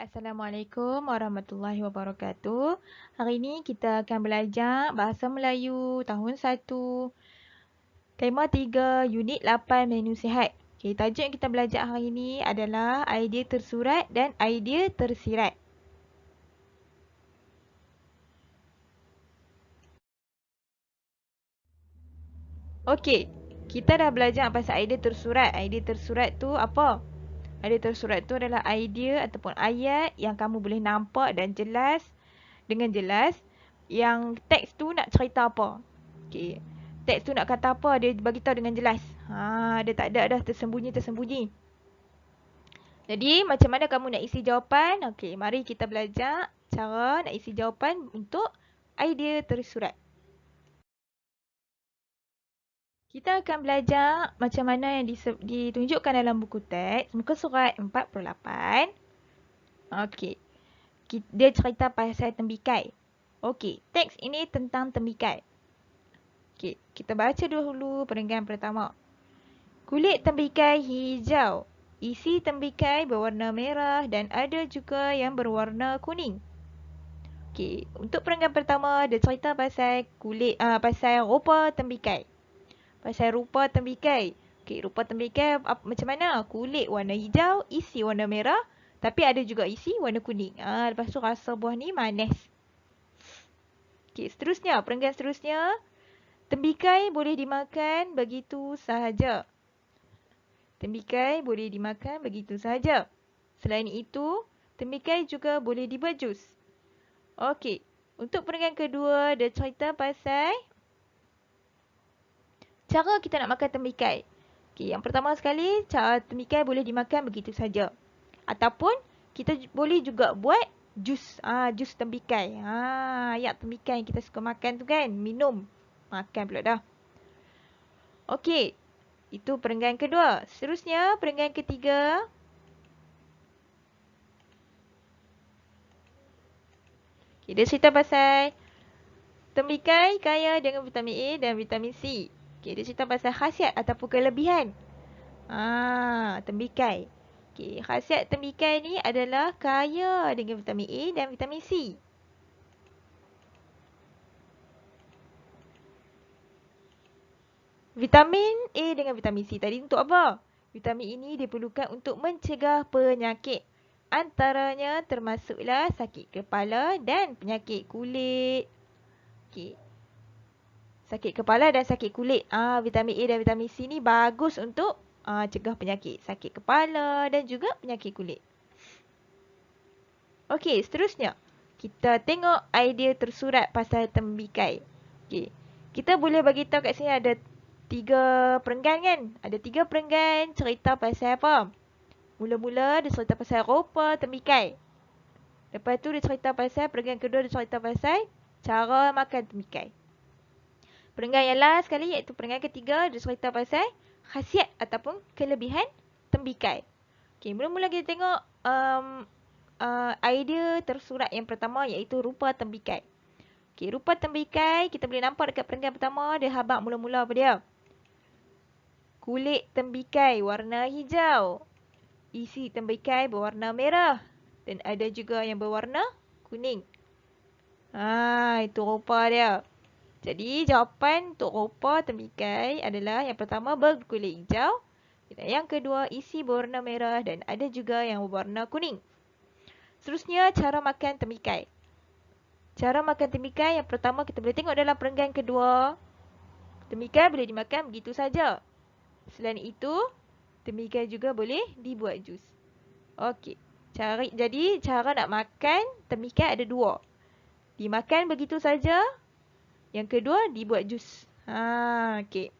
Assalamualaikum warahmatullahi wabarakatuh. Hari ini kita akan belajar Bahasa Melayu tahun 1, tema 3, unit 8, menu sihat. Okay, tajuk yang kita belajar hari ini adalah idea tersurat dan idea tersirat. Okey, kita dah belajar pasal idea tersurat. Idea tersurat tu apa? Idea tersurat tu adalah idea ataupun ayat yang kamu boleh nampak dan jelas dengan jelas yang teks tu nak cerita apa. Okey. Teks tu nak kata apa, dia bagi tahu dengan jelas. Dia tak ada dah tersembunyi-tersembunyi. Jadi, macam mana kamu nak isi jawapan? Okey, mari kita belajar cara nak isi jawapan untuk idea tersurat. Kita akan belajar macam mana yang ditunjukkan dalam buku teks, muka surat 48. Okey. Dia cerita pasal tembikai. Okey, teks ini tentang tembikai. Okey, kita baca dulu perenggan pertama. Kulit tembikai hijau. Isi tembikai berwarna merah dan ada juga yang berwarna kuning. Okey, untuk perenggan pertama dia cerita pasal pasal rupa tembikai. Pasal rupa tembikai. Okey, rupa tembikai macam mana? Kulit warna hijau, isi warna merah, tapi ada juga isi warna kuning. Lepas tu rasa buah ni manis. Okey, seterusnya, perenggan seterusnya. Tembikai boleh dimakan begitu sahaja. Tembikai boleh dimakan begitu sahaja. Selain itu, tembikai juga boleh dibuat jus. Okey, untuk perenggan kedua, dia cerita pasal cara kita nak makan tembikai. Okey, yang pertama sekali, cara tembikai boleh dimakan begitu saja. Ataupun kita boleh juga buat jus. Jus tembikai. Ayat tembikai yang kita suka makan tu kan, minum. Makan pula dah. Okey, itu perenggan kedua. Seterusnya, perenggan ketiga. Okay, dia cerita pasal tembikai kaya dengan vitamin A dan vitamin C. Okay, dia cerita pasal khasiat ataupun kelebihan tembikai. Okay, khasiat tembikai ni adalah kaya dengan vitamin A dan vitamin C. Vitamin A dengan vitamin C tadi untuk apa? Vitamin ini diperlukan untuk mencegah penyakit. Antaranya termasuklah sakit kepala dan penyakit kulit. Okay. Sakit kepala dan sakit kulit. Vitamin A dan vitamin C ni bagus untuk cegah penyakit. Sakit kepala dan juga penyakit kulit. Okey, seterusnya. Kita tengok idea tersurat pasal tembikai. Okey. Kita boleh bagi tahu kat sini ada 3 perenggan kan? Ada 3 perenggan cerita pasal apa? Mula-mula dia cerita pasal rupa tembikai. Lepas tu dia cerita pasal perenggan kedua, dia cerita pasal cara makan tembikai. Perenggan yang last sekali iaitu perenggan ketiga, dia cerita pasal khasiat ataupun kelebihan tembikai. Okey, mula-mula kita tengok idea tersurat yang pertama iaitu rupa tembikai. Okey, rupa tembikai kita boleh nampak dekat perenggan pertama, dia habaq mula-mula apa dia? Kulit tembikai warna hijau. Isi tembikai berwarna merah dan ada juga yang berwarna kuning. Itu rupa dia. Jadi, jawapan untuk rupa tembikai adalah yang pertama berkulit hijau. Dan yang kedua isi berwarna merah dan ada juga yang berwarna kuning. Seterusnya, cara makan tembikai. Cara makan tembikai yang pertama kita boleh tengok dalam perenggan kedua. Tembikai boleh dimakan begitu saja. Selain itu, tembikai juga boleh dibuat jus. Okey. Jadi, cara nak makan tembikai ada 2. Dimakan begitu saja. Yang kedua, dibuat jus. Okey.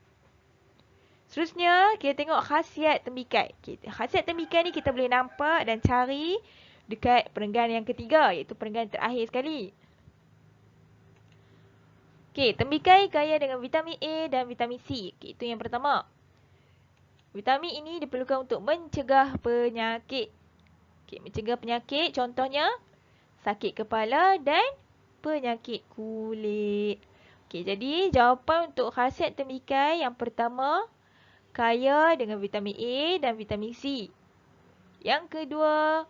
Seterusnya, kita tengok khasiat tembikai. Okay, khasiat tembikai ni kita boleh nampak dan cari dekat perenggan yang ketiga, iaitu perenggan terakhir sekali. Okey, tembikai kaya dengan vitamin A dan vitamin C. Okey, itu yang pertama. Vitamin ini diperlukan untuk mencegah penyakit. Okey, mencegah penyakit contohnya sakit kepala dan penyakit kulit. Okey, jadi jawapan untuk khasiat tembikai yang pertama, kaya dengan vitamin A dan vitamin C. Yang kedua,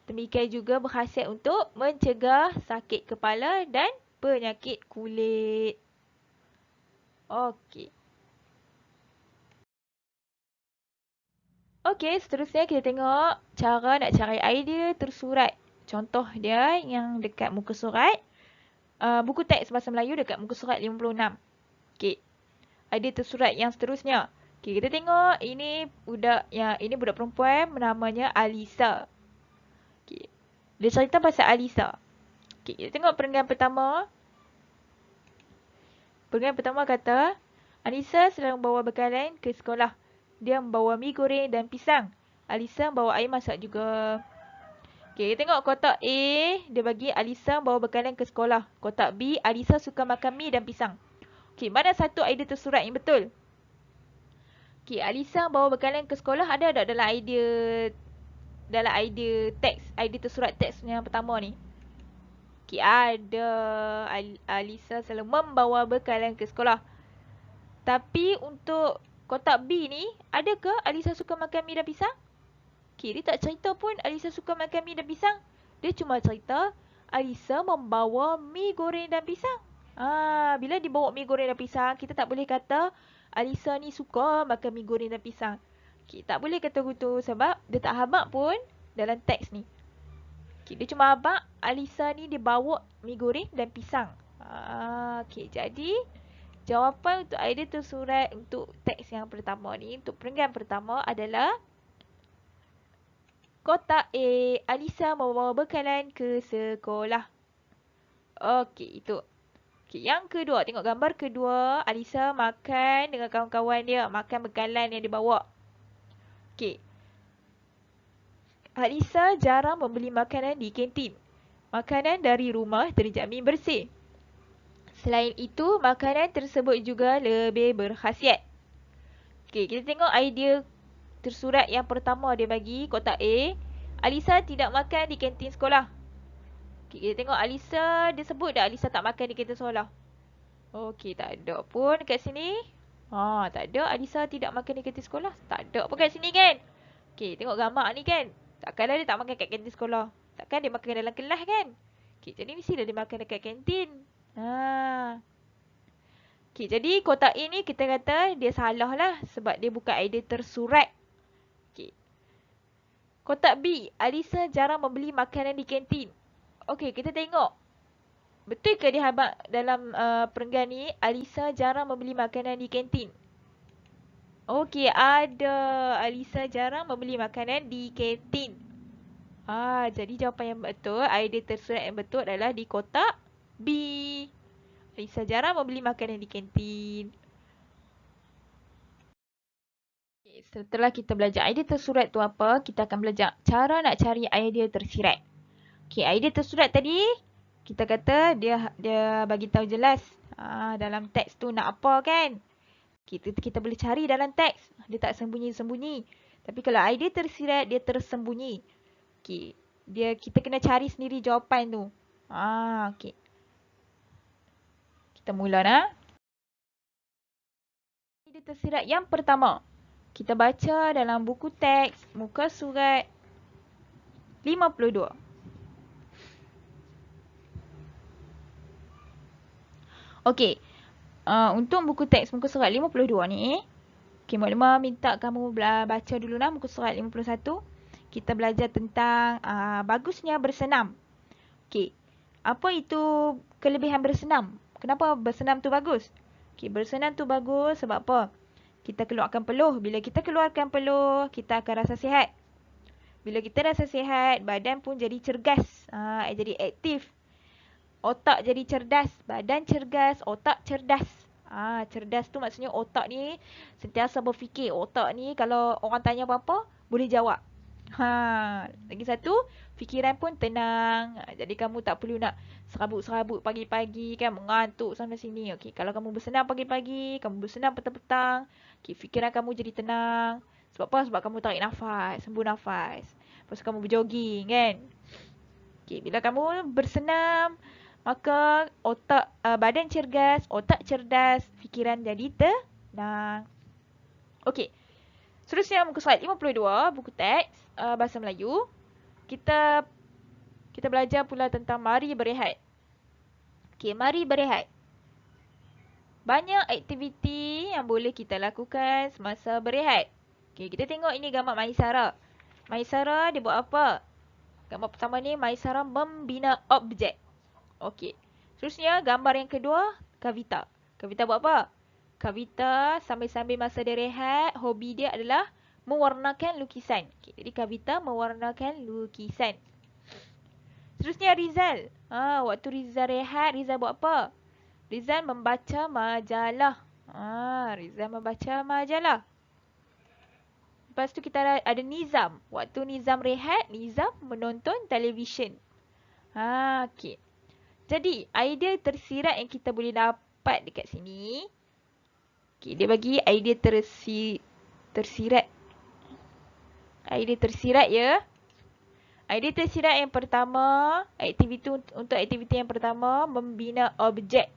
Tembikai juga berkhasiat untuk mencegah sakit kepala dan penyakit kulit. Okey. Okey, seterusnya kita tengok cara nak cari idea tersurat. Contoh dia yang dekat muka surat. Buku teks bahasa Melayu dekat muka surat 56. Okey. Idea tersurat yang seterusnya. Okey, kita tengok ini budak perempuan namanya Alisa. Okey. Dia cerita pasal Alisa. Okey, kita tengok perenggan pertama. Perenggan pertama kata, Alisa sedang membawa bekalan ke sekolah. Dia membawa mi goreng dan pisang. Alisa membawa air masak juga. Okey, kita tengok kotak A, dia bagi Alisa membawa bekalan ke sekolah. Kotak B, Alisa suka makan mi dan pisang. Okey, mana satu idea tersurat yang betul? Okey, Alisa membawa bekalan ke sekolah ada tak dalam idea teks, idea tersurat teks yang pertama ni? Okey, ada. Alisa selalu membawa bekalan ke sekolah. Tapi untuk kotak B ni, adakah Alisa suka makan mi dan pisang? Okey, dia tak cerita pun Alisa suka makan mi dan pisang. Dia cuma cerita Alisa membawa mi goreng dan pisang. Bila dibawa mi goreng dan pisang, kita tak boleh kata Alisa ni suka makan mi goreng dan pisang. Okey, tak boleh kata gitu sebab dia tak habaq pun dalam teks ni. Okey, dia cuma habaq Alisa ni dia bawa mi goreng dan pisang. Okey, jadi jawapan untuk idea tersurat untuk teks yang pertama ni, untuk perenggan pertama adalah kotak A, Alisa membawa bekalan ke sekolah. Okey, itu. Okey, yang kedua, tengok gambar kedua, Alisa makan dengan kawan-kawan dia, makan bekalan yang dibawa. Okey. Alisa jarang membeli makanan di kantin. Makanan dari rumah terjamin bersih. Selain itu, makanan tersebut juga lebih berkhasiat. Okey, kita tengok idea tersurat yang pertama dia bagi kotak A. Alisa tidak makan di kantin sekolah. Okay, kita tengok Alisa, dia sebut dah Alisa tak makan di kantin sekolah. Okey, tak ada pun kat sini. Tak ada Alisa tidak makan di kantin sekolah. Tak ada pun kat sini kan. Okey, tengok gambar ni kan. Takkanlah dia tak makan kat kantin sekolah. Takkan dia makan dalam kelas kan. Okey, jadi mestilah dia makan dekat kantin. Okey, jadi kotak A ni kita kata dia salah lah sebab dia bukan idea tersurat. Kotak B, Alisa jarang membeli makanan di kantin. Okey, kita tengok. Betul ke dia habaq dalam perenggan ni, Alisa jarang membeli makanan di kantin? Okey, ada. Alisa jarang membeli makanan di kantin. Jadi jawapan yang betul, idea tersurat yang betul adalah di kotak B. Alisa jarang membeli makanan di kantin. Setelah kita belajar idea tersurat tu apa, kita akan belajar cara nak cari idea tersirat. Okey, idea tersurat tadi kita kata dia bagi tahu jelas dalam teks tu nak apa kan. Kita boleh cari dalam teks. Dia tak sembunyi-sembunyi. Tapi kalau idea tersirat dia tersembunyi. Okey, kita kena cari sendiri jawapan tu. Okey. Kita mula nah. Idea tersirat yang pertama. Kita baca dalam buku teks muka surat 52. Okey. Untuk buku teks muka surat 52 ni, okey, Mak minta kamu baca dulu lah muka surat 51. Kita belajar tentang bagusnya bersenam. Okey. Apa itu kelebihan bersenam? Kenapa bersenam tu bagus? Okey, bersenam tu bagus sebab apa? Kita keluarkan peluh. Bila kita keluarkan peluh, kita akan rasa sihat. Bila kita rasa sihat, badan pun jadi cergas. Jadi aktif. Otak jadi cerdas. Badan cergas, otak cerdas. Cerdas tu maksudnya otak ni sentiasa berfikir. Otak ni kalau orang tanya apa-apa, boleh jawab. Lagi satu, fikiran pun tenang. Jadi kamu tak perlu nak serabut-serabut pagi-pagi kan, mengantuk sana sini. Okey, kalau kamu bersenam pagi-pagi, kamu bersenam petang-petang, okey, fikiran kamu jadi tenang. Sebab apa? Sebab kamu tarik nafas, sembur nafas. Lepas tu kamu berjoging kan. Okey, bila kamu bersenam, maka badan cergas, otak cerdas, fikiran jadi tenang. Okey. Seterusnya muka surat 52, buku teks bahasa Melayu. Kita kita belajar pula tentang mari berehat. Okey, mari berehat. Banyak aktiviti yang boleh kita lakukan semasa berehat. Okey, kita tengok ini gambar Maisara. Maisara dia buat apa? Gambar pertama ni Maisara membina objek. Okey. Seterusnya gambar yang kedua Kavita. Kavita buat apa? Kavita sambil-sambil masa dia rehat, hobi dia adalah mewarnakan lukisan. Okey, jadi Kavita mewarnakan lukisan. Seterusnya Rizal. Waktu Rizal rehat, Rizal buat apa? Rizal membaca majalah. Rizal membaca majalah. Lepas tu kita ada Nizam. Waktu Nizam rehat, Nizam menonton televisyen. Okey. Jadi, idea tersirat yang kita boleh dapat dekat sini. Okey, dia bagi idea tersirat. Idea tersirat ya. Idea tersirat yang pertama, untuk aktiviti yang pertama, membina objek.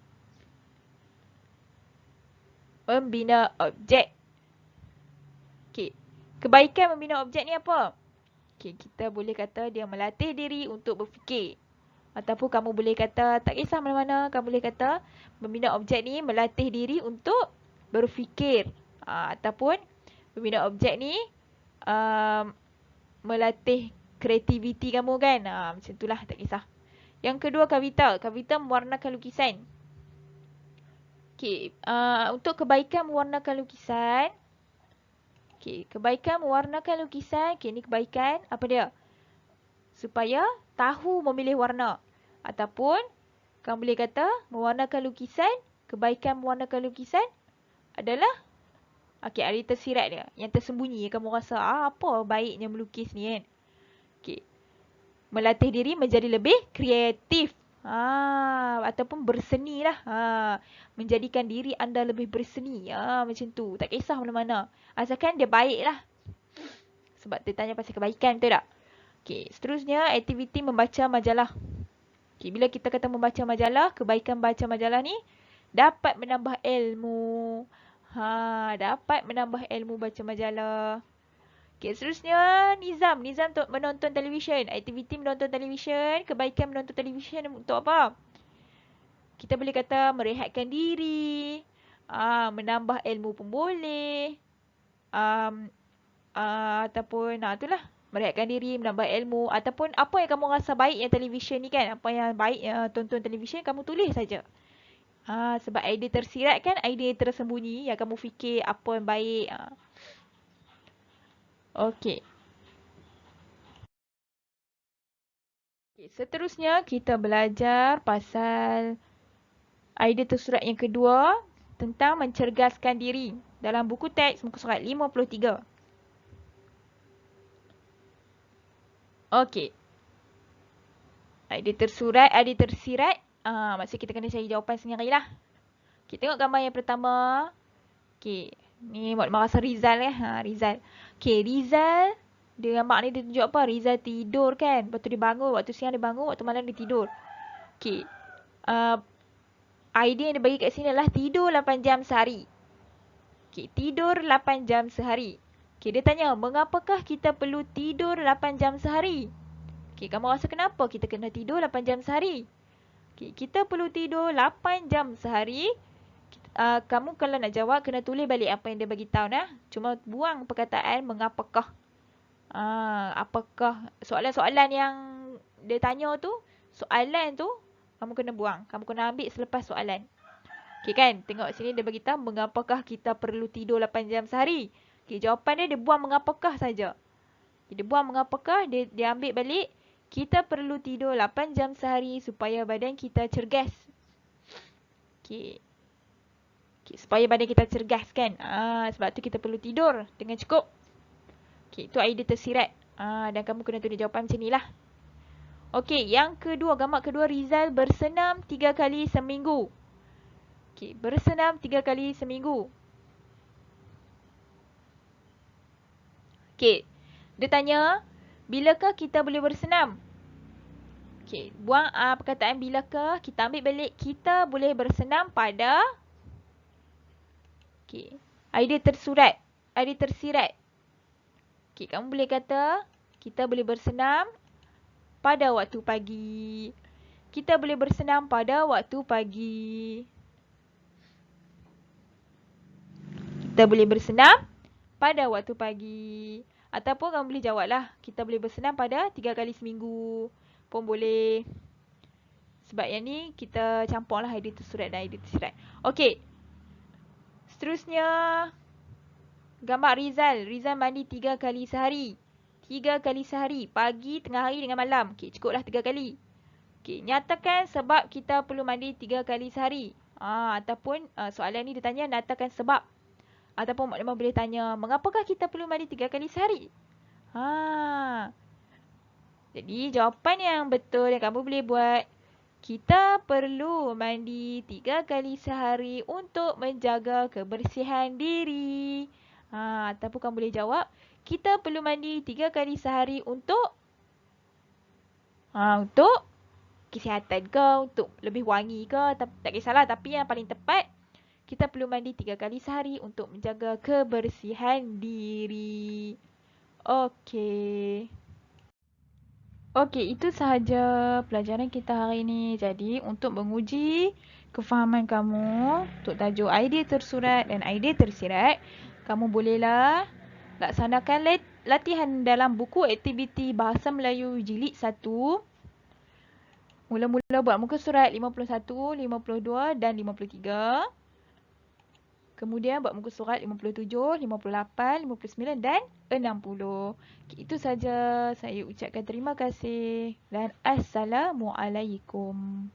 Membina objek. Okey. Kebaikan membina objek ni apa? Okey, kita boleh kata dia melatih diri untuk berfikir. Ataupun kamu boleh kata, tak kisah mana-mana, kamu boleh kata membina objek ni melatih diri untuk berfikir. Ataupun membina objek ni melatih kreativiti kamu kan. Macam itulah, tak kisah. Yang kedua Kavita. Kavita mewarnakan lukisan. Okey, untuk kebaikan mewarnakan lukisan. Okey, kebaikan mewarnakan lukisan. Okey, ni kebaikan. Apa dia? Supaya tahu memilih warna. Ataupun kamu boleh kata mewarnakan lukisan. Kebaikan mewarnakan lukisan adalah okey, ada tersirat dia. Yang tersembunyi. Kamu rasa apa baiknya melukis ni kan. Okey. Melatih diri menjadi lebih kreatif. Ataupun berseni lah. Menjadikan diri anda lebih berseni. Macam tu. Tak kisah mana-mana. Asalkan dia baik lah. Sebab dia tanya pasal kebaikan, betul tak? Okey, seterusnya aktiviti membaca majalah. Okey, bila kita kata membaca majalah, kebaikan baca majalah ni dapat menambah ilmu. Dapat menambah ilmu baca majalah. Okey, seterusnya Nizam. Nizam untuk menonton televisyen. Aktiviti menonton televisyen. Kebaikan menonton televisyen untuk apa? Kita boleh kata merehatkan diri. Menambah ilmu pun boleh. Ataupun itulah. Merehatkan diri, menambah ilmu. Ataupun apa yang kamu rasa baik yang televisyen ni kan. Apa yang baik tonton televisyen, kamu tulis saja. Sebab idea tersirat kan, idea tersembunyi yang kamu fikir apa yang baik. Okey. Seterusnya kita belajar pasal idea tersurat yang kedua tentang mencerdaskan diri dalam buku teks muka surat 53. Okey. Idea tersirat. Maksud kita kena cari jawapan sendirilah. Okey, tengok gambar yang pertama. Okey, ni rasa Rizal Rizal. Okey, Rizal. Dia gambar ni dia tunjuk apa? Rizal tidur kan. Lepas tu dia bangun. Waktu siang dia bangun. Waktu malam dia tidur. Okey. Idea yang dia bagi kat sini adalah tidur 8 jam sehari. Okey, tidur 8 jam sehari. Okey, dia tanya, mengapakah kita perlu tidur 8 jam sehari? Okey, kamu rasa kenapa kita kena tidur 8 jam sehari? Okey, kita perlu tidur 8 jam sehari. Kamu kalau nak jawab, kena tulis balik apa yang dia bagi tahu nah. Cuma buang perkataan mengapakah. Apakah soalan-soalan yang dia tanya tu, soalan tu kamu kena buang. Kamu kena ambil selepas soalan. Okey kan? Tengok sini dia bagi tahu mengapakah kita perlu tidur 8 jam sehari. Okey, jawapan dia buang mengapakah saja. Dia buang mengapakah, dia ambil balik kita perlu tidur 8 jam sehari supaya badan kita cergas. Okey. Supaya badan kita cergas kan. Sebab tu kita perlu tidur dengan cukup. Okey, tu idea tersirat. Dan kamu kena tulis jawapan macam ni lah. Okey, yang kedua, gambar kedua, Rizal bersenam 3 kali seminggu. Okey, bersenam 3 kali seminggu. Okey, dia tanya, bilakah kita boleh bersenam? Okey, buang perkataan bilakah, kita ambil balik, kita boleh bersenam pada. Okey, idea tersirat. Okey, kamu boleh kata kita boleh bersenam pada waktu pagi. Kita boleh bersenam pada waktu pagi. Kita boleh bersenam pada waktu pagi. Ataupun kamu boleh jawablah, kita boleh bersenam pada 3 kali seminggu pun boleh. Sebab yang ni kita campurlah idea tersurat dan idea tersirat. Okey. Seterusnya, gambar Rizal. Rizal mandi 3 kali sehari. 3 kali sehari. Pagi, tengah hari dengan malam. Okey, cukuplah 3 kali. Okey, nyatakan sebab kita perlu mandi 3 kali sehari. Ataupun soalan ni dia tanya nyatakan sebab. Ataupun maklumat boleh tanya, mengapakah kita perlu mandi 3 kali sehari? Jadi jawapan yang betul yang kamu boleh buat, kita perlu mandi 3 kali sehari untuk menjaga kebersihan diri. Ataupun kamu boleh jawab, kita perlu mandi 3 kali sehari untuk kesihatan ke, untuk lebih wangi ke, tak kisahlah. Tapi yang paling tepat, kita perlu mandi 3 kali sehari untuk menjaga kebersihan diri. Okey. Okey, itu sahaja pelajaran kita hari ini. Jadi, untuk menguji kefahaman kamu untuk tajuk idea tersurat dan idea tersirat, kamu bolehlah laksanakan latihan dalam buku aktiviti Bahasa Melayu Jilid 1. Mula-mula buat muka surat 51, 52 dan 53. Kemudian buat muka surat 57, 58, 59 dan 60. Itu saja. Saya ucapkan terima kasih dan Assalamualaikum.